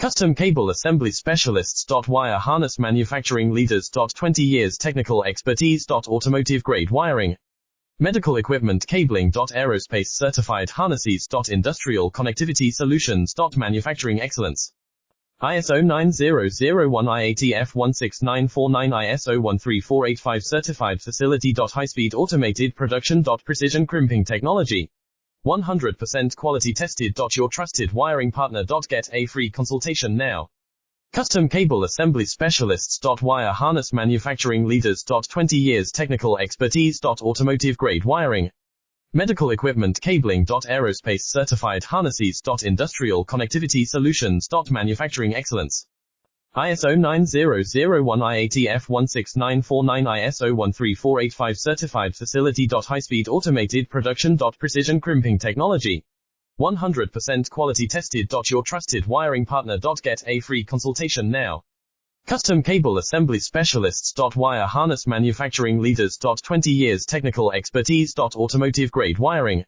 Custom cable assembly specialists. Wire harness manufacturing leaders. 20 years technical expertise. Automotive grade wiring, medical equipment cabling. Aerospace certified harnesses. Industrial connectivity solutions. Manufacturing excellence. ISO 9001 IATF 16949 ISO 13485 certified facility. High-speed automated production. Precision crimping technology. 100% quality tested. Your trusted wiring partner. Get a free consultation now. Custom cable assembly specialists. Wire harness manufacturing leaders. 20 years technical expertise. Automotive grade wiring, medical equipment cabling. Aerospace certified harnesses. Industrial connectivity solutions. Manufacturing excellence. ISO 9001 IATF 16949 ISO 13485 certified facility. High-speed automated production. Precision crimping technology. 100% quality tested. Your trusted wiring partner. Get a free consultation now. Custom cable assembly specialists. Wire harness manufacturing leaders. 20 years technical expertise. Automotive grade wiring,